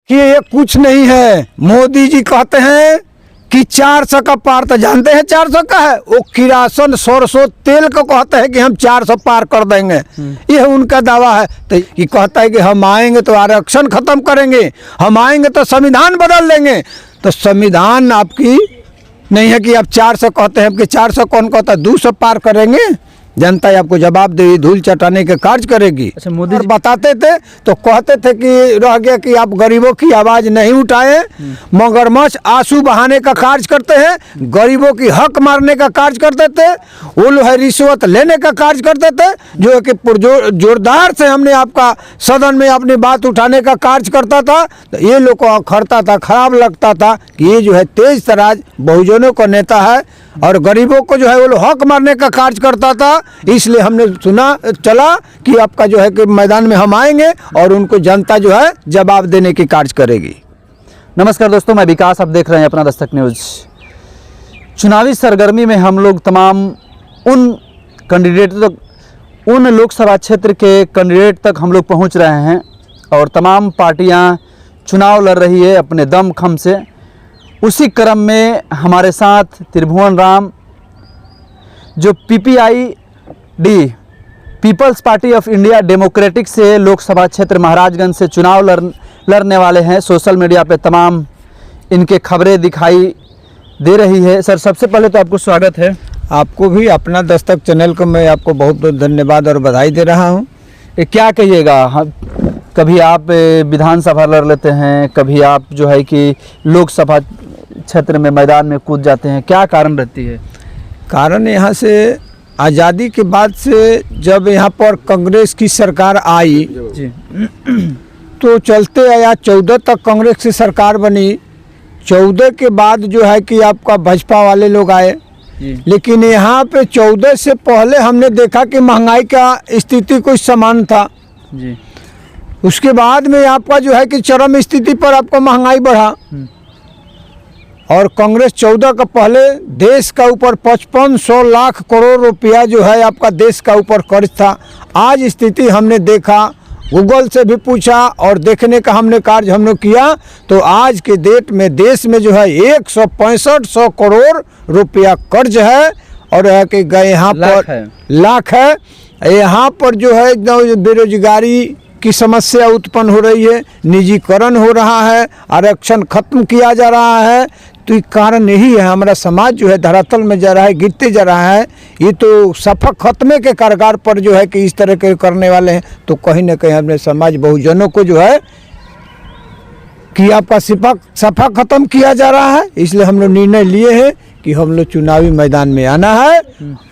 कि ये कुछ नहीं है। मोदी जी कहते हैं कि 400 का पार, तो जानते हैं 400 का है, वो किरासन सरसों तेल को कहते हैं कि हम 400 पार कर देंगे, यह उनका दावा है। तो ये कहता है कि हम आएंगे तो आरक्षण खत्म करेंगे, हम आएंगे तो संविधान बदल देंगे। तो संविधान आपकी नहीं है कि आप 400 कहते हैं कि 400 कौन कहता है, 200 पार करेंगे। जनता आपको जवाब देगी, धूल चटाने के कार्य करेगी। अच्छा, मोदी जी बताते थे तो कहते थे कि रह गया कि आप गरीबों की आवाज नहीं उठाए, मगरमच्छ आंसू बहाने का कार्य करते हैं, गरीबों की हक मारने का कार्य करते थे, वो लोग है रिश्वत लेने का कार्य करते थे, जो है कि जोरदार से हमने आपका सदन में अपनी बात उठाने का कार्य करता था। तो ये लोग को अखरता था, खराब लगता था कि ये जो है तेज तराज बहुजनों का नेता है और गरीबों को जो है वो लोग हक मारने का कार्य करता था। इसलिए हमने सुना चला कि आपका जो है कि मैदान में हम आएंगे और उनको जनता जो है जवाब देने की कार्य करेगी। नमस्कार दोस्तों, मैं विकास, आप देख रहे हैं अपना दस्तक न्यूज़। चुनावी सरगर्मी में हम लोग तमाम उन कैंडिडेट तक, उन लोकसभा क्षेत्र के कैंडिडेट तक हम लोग पहुंच रहे हैं और तमाम पार्टियां चुनाव लड़ रही है अपने दम खम से। उसी क्रम में हमारे साथ त्रिभुवन राम, जो PPID People's Party of India Democratic से लोकसभा क्षेत्र महाराजगंज से चुनाव लड़ने वाले हैं। सोशल मीडिया पे तमाम इनके खबरें दिखाई दे रही है। सर, सबसे पहले तो आपको स्वागत है। आपको भी, अपना दस्तक चैनल को मैं आपको बहुत बहुत धन्यवाद और बधाई दे रहा हूँ। क्या कहिएगा, कभी आप विधानसभा लड़ लेते हैं, कभी आप जो है कि लोकसभा क्षेत्र में मैदान में कूद जाते हैं, क्या कारण रहती है? कारण यहाँ से आज़ादी के बाद से जब यहाँ पर कांग्रेस की सरकार आई जी, तो चलते आया 14 तक कांग्रेस की सरकार बनी। 14 के बाद जो है कि आपका भाजपा वाले लोग आए, लेकिन यहाँ पे 14 से पहले हमने देखा कि महंगाई का स्थिति कुछ समान था जी। उसके बाद में आपका जो है कि चरम स्थिति पर आपको महंगाई बढ़ा और कांग्रेस 14 का पहले देश का ऊपर 5500 लाख करोड़ रुपया जो है आपका देश का ऊपर कर्ज था। आज स्थिति हमने देखा, गूगल से भी पूछा और देखने का हमने कार्य हम लोग किया, तो आज के डेट में देश में जो है 165 करोड़ रुपया कर्ज है और है कि यहाँ पर लाख है। यहाँ पर जो है एकदम बेरोजगारी की समस्या उत्पन्न हो रही है, निजीकरण हो रहा है, आरक्षण खत्म किया जा रहा है। तो ये कारण यही है, हमारा समाज जो है धरातल में जा रहा है, गिरते जा रहा है। ये तो सफा खत्मे के कारगर पर जो है कि इस तरह के करने वाले हैं, तो कहीं ना कहीं हमने समाज बहुजनों को जो है कि आपका सफा खत्म किया जा रहा है। इसलिए हम लोग निर्णय लिए हैं कि हम लोग चुनावी मैदान में आना है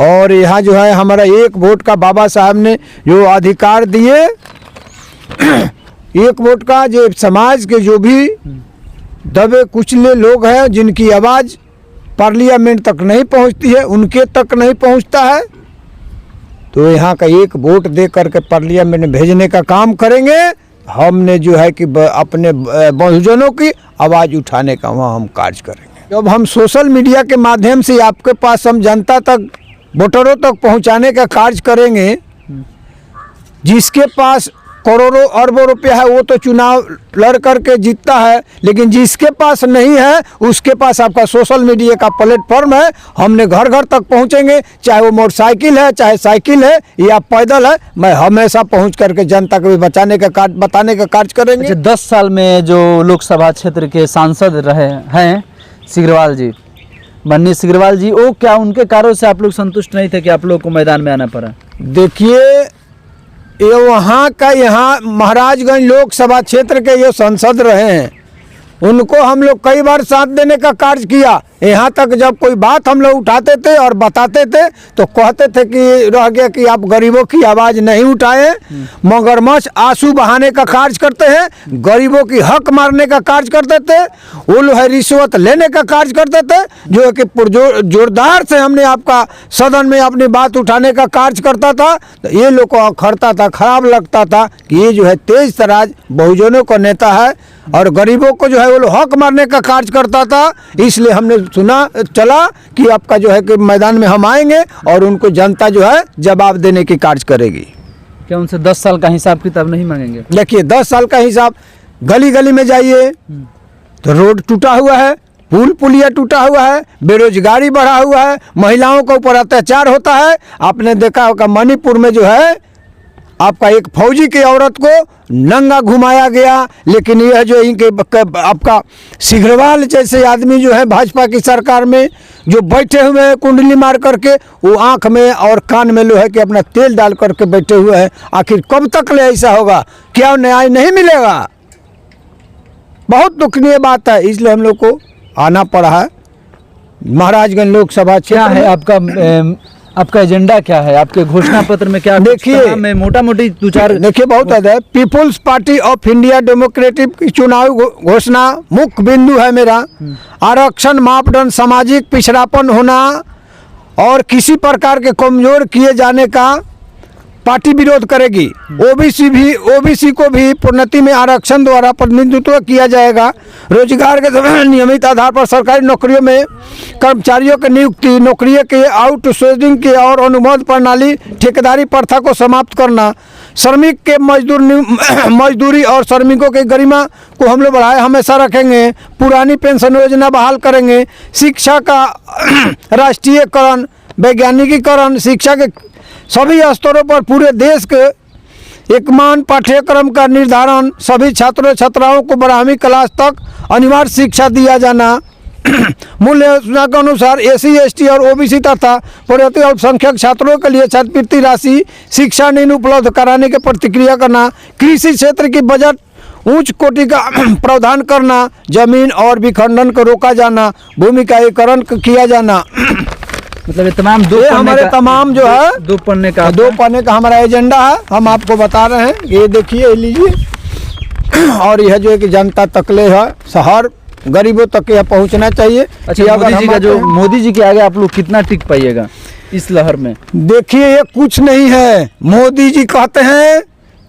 और यहाँ जो है हमारा 1 वोट का बाबा साहब ने जो अधिकार दिए, 1 वोट का, जो समाज के जो भी दबे कुचले लोग हैं जिनकी आवाज़ पार्लियामेंट तक नहीं पहुंचती है, उनके तक नहीं पहुंचता है, तो यहाँ का 1 वोट दे करके पार्लियामेंट में भेजने का काम करेंगे। हमने जो है कि अपने बहुजनों की आवाज़ उठाने का वहाँ हम कार्य करेंगे। जब हम सोशल मीडिया के माध्यम से आपके पास हम जनता तक, वोटरों तक पहुँचाने का कार्य करेंगे। जिसके पास करोड़ों अरबों रुपया है वो तो चुनाव लड़ करके जीतता है, लेकिन जिसके पास नहीं है उसके पास आपका सोशल मीडिया का प्लेटफॉर्म है। हमने घर घर तक पहुंचेंगे, चाहे वो मोटरसाइकिल है, चाहे साइकिल है या पैदल है, मैं हमेशा पहुंच करके जनता को भी बताने का कार्य करेंगे। अच्छा, 10 साल में जो लोकसभा क्षेत्र के सांसद रहे हैं सिग्रीवाल जी, मनीष सिग्रीवाल जी, वो क्या उनके कार्यों से आप लोग संतुष्ट नहीं थे कि आप लोग को मैदान में आना पड़ा? देखिए, ये वहाँ का, यहाँ महाराजगंज लोकसभा क्षेत्र के ये सांसद रहे हैं, उनको हम लोग कई बार साथ देने का कार्य किया। यहाँ तक जब कोई बात हम लोग उठाते थे और बताते थे तो कहते थे कि रह गया कि आप गरीबों की आवाज़ नहीं उठाए, मगरमच्छ आंसू बहाने का कार्य करते हैं, गरीबों की हक मारने का कार्य करते थे, वो लोग है रिश्वत लेने का कार्य करते थे, जो है कि जोरदार से हमने आपका सदन में अपनी बात उठाने का कार्य करता था। तो ये लोग को अखरता था, खराब लगता था कि ये जो है तेज तराज बहुजनों का नेता है और गरीबों को जो है वो लोग हक मारने का कार्य करता था। इसलिए हमने सुना चला कि आपका जो है कि मैदान में हम आएंगे और उनको जनता जो है जवाब देने की कार्य करेगी। क्या उनसे 10 साल का हिसाब किताब नहीं मांगेंगे? देखिए, 10 साल का हिसाब गली गली में जाइए तो रोड टूटा हुआ है, पुल पुलिया टूटा हुआ है, बेरोजगारी बढ़ा हुआ है, महिलाओं के ऊपर अत्याचार होता है। आपने देखा होगा मणिपुर में जो है आपका एक फौजी की औरत को नंगा घुमाया गया, लेकिन यह जो इनके आपका सिग्रवाल जैसे आदमी जो है भाजपा की सरकार में जो बैठे हुए हैं कुंडली मार करके, वो आंख में और कान में लोहे के अपना तेल डाल करके बैठे हुए हैं। आखिर कब तक ले ऐसा होगा? क्या न्याय नहीं मिलेगा? बहुत दुखनीय बात है, इसलिए हम लोग को आना पड़ा है। महाराजगंज लोकसभा क्या है आपका एजेंडा क्या है? आपके घोषणा पत्र में क्या देखिए, मैं मोटा मोटी 2-4 देखिए बहुत है। People's Party of India Democratic की चुनाव घोषणा मुख्य बिंदु है मेरा। आरक्षण मापदंड सामाजिक पिछड़ापन होना और किसी प्रकार के कमजोर किए जाने का पार्टी विरोध करेगी। ओबीसी को भी प्रोन्नति में आरक्षण द्वारा प्रतिनिधित्व किया जाएगा। रोजगार के नियमित आधार पर सरकारी नौकरियों में कर्मचारियों की नियुक्ति, नौकरी के आउटसोर्सिंग की और अनुबंध प्रणाली, ठेकेदारी प्रथा को समाप्त करना, श्रमिक के मजदूरी और श्रमिकों की गरिमा को हम लोग बढ़ाए हमेशा रखेंगे। पुरानी पेंशन योजना बहाल करेंगे। शिक्षा का राष्ट्रीयकरण, वैज्ञानिकीकरण, शिक्षा के सभी स्तरों पर पूरे देश के एकमान पाठ्यक्रम का निर्धारण, सभी छात्रों छात्राओं को 12वीं क्लास तक अनिवार्य शिक्षा दिया जाना। मूल्य योजना के अनुसार एससी, एसटी और ओबीसी तथा प्रगति अल्पसंख्यक छात्रों के लिए छात्रवृत्ति राशि, शिक्षा ऋण उपलब्ध कराने की प्रतिक्रिया करना। कृषि क्षेत्र की बजट उच्च कोटि का प्रावधान करना। जमीन और विखंडन को रोका जाना, भूमि का एकीकरण किया जाना। मतलब ये तमाम हमारे तमाम जो है 2 पन्ने का हमारा एजेंडा है। हम आपको बता रहे हैं, ये देखिए, ये लीजिए। और यह जो है कि जनता तकले है, शहर गरीबों तक यह पहुंचना चाहिए। अच्छा, मोदी जी के आगे आप लोग कितना टिक पाइएगा इस लहर में? देखिए, ये कुछ नहीं है। मोदी जी कहते हैं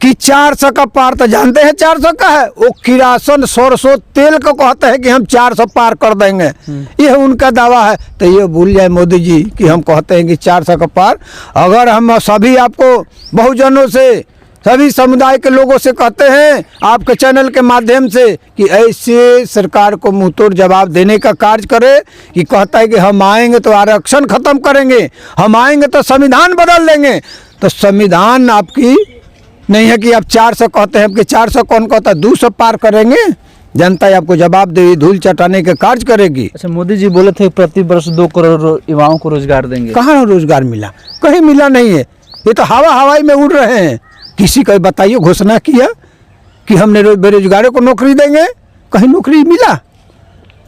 कि 400 का पार, तो जानते हैं 400 का है? वो किरासन सरसों तेल को कहते हैं कि हम 400 पार कर देंगे, यह उनका दावा है। तो ये भूल जाए मोदी जी कि हम कहते हैं कि 400 का पार। अगर हम सभी आपको बहुजनों से, सभी समुदाय के लोगों से कहते हैं आपके चैनल के माध्यम से कि ऐसे सरकार को मुंहतोड़ जवाब देने का कार्य करे कि कहता है कि हम आएंगे तो आरक्षण खत्म करेंगे, हम आएंगे तो संविधान बदल देंगे। तो संविधान आपकी नहीं है कि आप 400 कहते हैं कि 400 कौन कहता है? 200 पार करेंगे। जनता आपको जवाब दे, धूल चटाने के कार्य करेगी। अच्छा, मोदी जी बोले थे प्रति वर्ष 2 करोड़ युवाओं को रोजगार देंगे। कहाँ रोजगार मिला? कहीं मिला नहीं है। ये तो हवाई में उड़ रहे हैं। किसी को बताइए घोषणा किया कि हमने बेरोजगारों को नौकरी देंगे? कहीं नौकरी मिला?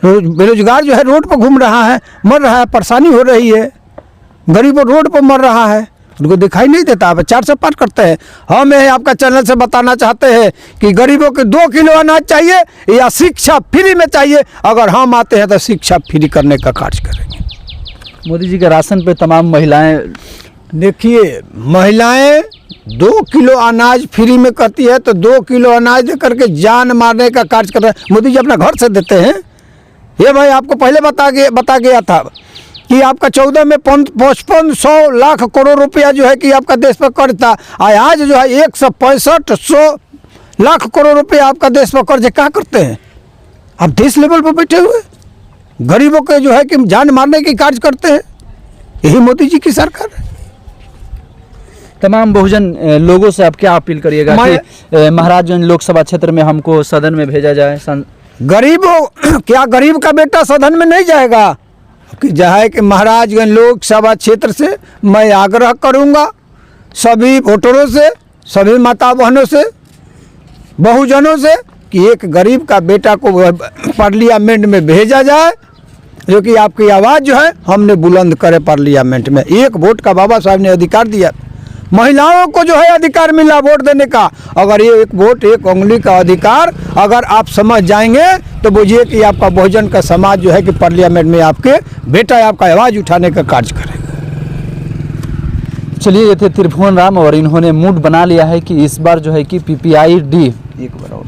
बेरोजगार जो है रोड पर घूम रहा है, मर रहा है, परेशानी हो रही है, गरीबों रोड पर मर रहा है, उनको दिखाई नहीं देता। अब 400 पार करते हैं। हम आपका चैनल से बताना चाहते हैं कि गरीबों के 2 किलो अनाज चाहिए या शिक्षा फ्री में चाहिए। अगर हम आते हैं तो शिक्षा फ्री करने का कार्य करेंगे। मोदी जी के राशन पे तमाम महिलाएं, देखिए, महिलाएं 2 किलो अनाज फ्री में करती है तो 2 किलो अनाज दे करके जान मारने का कार्य कर रहे हैं। मोदी जी अपना घर से देते हैं। ये भाई आपको पहले बता गया था कि आपका 14 में 5500 लाख करोड़ रुपया जो है कि आपका देश पर कर्ज था। आज जो है 165 लाख करोड़ रुपया आपका देश पर कर्ज। क्या करते हैं आप? देश लेवल पर बैठे हुए गरीबों के जो है कि जान मारने की कार्य करते हैं। यही मोदी जी की सरकार है। तमाम बहुजन लोगों से आप क्या अपील करिएगा कि महाराजगंज लोकसभा क्षेत्र में हमको सदन में भेजा जाए? गरीबों, क्या गरीब का बेटा सदन में नहीं जाएगा? कि जहाँ कि महाराजगंज लोकसभा क्षेत्र से मैं आग्रह करूँगा सभी वोटरों से, सभी माता बहनों से, बहुजनों से कि एक गरीब का बेटा को पार्लियामेंट में भेजा जाए, जो कि आपकी आवाज़ जो है हमने बुलंद करे पार्लियामेंट में। 1 वोट का बाबा साहब ने अधिकार दिया। महिलाओं को जो है अधिकार मिला वोट देने का। अगर ये 1 वोट 1 उंगली का अधिकार अगर आप समझ जाएंगे तो बुझिए कि आपका बहुजन का समाज जो है कि पार्लियामेंट में आपके बेटा आपका आवाज़ उठाने का कार्य करेगा। चलिए, ये थे त्रिभुवन राम और इन्होंने मूड बना लिया है कि इस बार जो है कि PPID एक बार और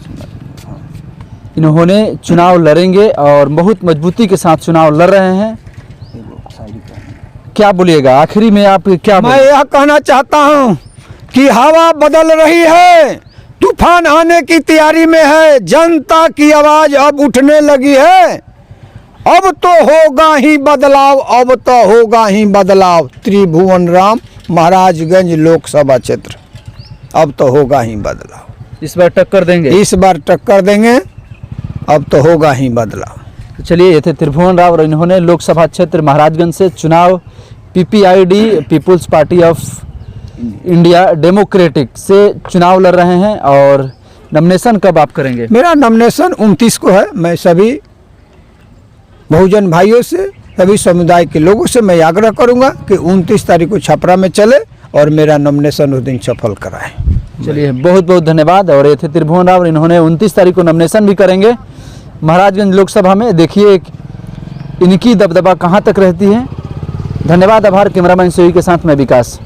इन्होंने चुनाव लड़ेंगे और बहुत मजबूती के साथ चुनाव लड़ रहे हैं। क्या बोलिएगा आखिरी में आप? क्या मैं यह कहना चाहता हूं कि हवा बदल रही है, तूफान आने की तैयारी में है, जनता की आवाज अब उठने लगी है। अब तो होगा ही बदलाव, अब तो होगा ही बदलाव। त्रिभुवन राम, महाराजगंज लोकसभा क्षेत्र, अब तो होगा ही बदलाव। इस बार टक्कर देंगे? इस बार टक्कर देंगे, अब तो होगा ही बदलाव। चलिए, ये थे त्रिभुवन राव और इन्होंने लोकसभा क्षेत्र महाराजगंज से चुनाव PPID People's Party of India Democratic से चुनाव लड़ रहे हैं। और नॉमिनेशन कब आप करेंगे? मेरा नॉमिनेशन 29 को है। मैं सभी बहुजन भाइयों से, सभी समुदाय के लोगों से मैं आग्रह करूंगा कि 29 तारीख को छपरा में चले और मेरा नॉमिनेशन उस दिन सफल कराएं। चलिए, बहुत बहुत धन्यवाद। और ये थे त्रिभुवन राव, इन्होंने 29 तारीख को नॉमिनेशन भी करेंगे महाराजगंज लोकसभा में। देखिए इनकी दबदबा कहाँ तक रहती है। धन्यवाद, आभार। कैमरामैन सोही के साथ मैं विकास।